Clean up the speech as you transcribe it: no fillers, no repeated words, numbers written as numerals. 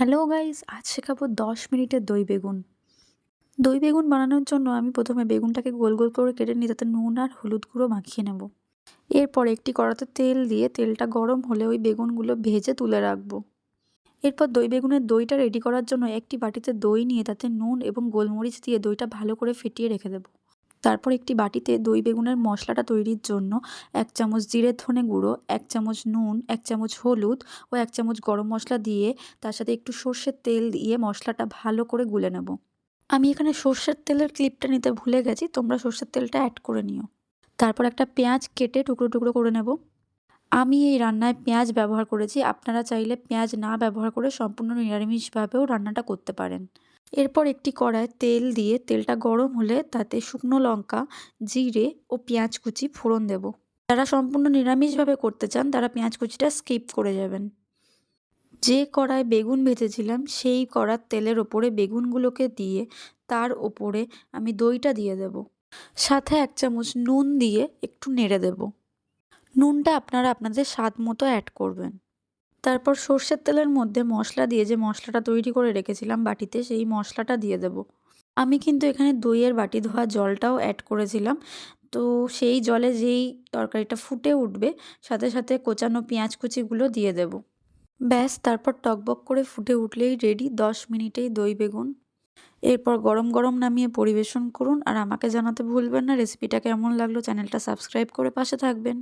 Hello guys, আজ শেখাবো 10 মিনিটের দই বেগুন। দই বেগুন বানানোর জন্য আমি প্রথমে বেগুনটাকে গোল গোল করে কেটে নিয়ে তাতে নুন আর হলুদ গুঁড়ো মাখিয়ে নেব। এরপর একটি কড়াতে তেল দিয়ে তেলটা গরম হলে ওই বেগুনগুলো ভেজে তুলে রাখবো। এরপর দই বেগুনের দইটা রেডি করার জন্য একটি বাটিতে দই নিয়ে তাতে নুন এবং গোলমরিচ দিয়ে দইটা ভালো করে ফেটিয়ে রেখে দেবো। তারপর একটি বাটিতে দই বেগুনের মশলাটা তৈরির জন্য 1 চামচ জিরে ধনে গুঁড়ো, 1 চামচ নুন, 1 চামচ হলুদ ও 1 চামচ গরম মশলা দিয়ে তার সাথে একটু সর্ষের তেল দিয়ে মশলাটা ভালো করে গুলে নেব। আমি এখানে সর্ষের তেলের ক্লিপটা নিতে ভুলে গেছি, তোমরা সর্ষের তেলটা অ্যাড করে নিও। তারপর একটা পেঁয়াজ কেটে টুকরো টুকরো করে নেব। আমি এই রান্নায় পেঁয়াজ ব্যবহার করেছি, আপনারা চাইলে পেঁয়াজ না ব্যবহার করে সম্পূর্ণ নিরামিষভাবেও রান্নাটা করতে পারেন। এরপর একটি কড়ায় তেল দিয়ে তেলটা গরম হলে তাতে শুকনো লঙ্কা, জিরে ও পেঁয়াজ কুচি ফোড়ন দেব। যারা সম্পূর্ণ নিরামিষভাবে করতে চান তারা পেঁয়াজ কুচিটা স্কিপ করে যাবেন। যে কড়ায় বেগুন ভেজেছিলাম সেই কড়ার তেলের ওপরে বেগুনগুলোকে দিয়ে তার ওপরে আমি দইটা দিয়ে দেব। সাথে 1 চামচ নুন দিয়ে একটু নেড়ে দেব। নুনটা আপনারা আপনাদের স্বাদ মতো অ্যাড করবেন। তারপর সর্ষের তেলের মধ্যে মশলা দিয়ে যে মশলাটা তৈরি করে রেখেছিলাম বাটিতে, সেই মশলাটা দিয়ে দেব। আমি কিন্তু এখানে দইয়ের বাটি ধোয়া জলটাও অ্যাড করেছিলাম। তো সেই জলে যেই তরকারিটা ফুটে উঠবে সাথে সাথে কোচানো পেঁয়াজ কুচিগুলো দিয়ে দেব। ব্যাস, তারপর টকবক করে ফুটে উঠলেই রেডি 10 মিনিটেই দই বেগুন। এরপর গরম গরম নামিয়ে পরিবেশন করুন আর আমাকে জানাতে ভুলবেন না রেসিপিটা কেমন লাগলো। চ্যানেলটা সাবস্ক্রাইব করে পাশে থাকবেন।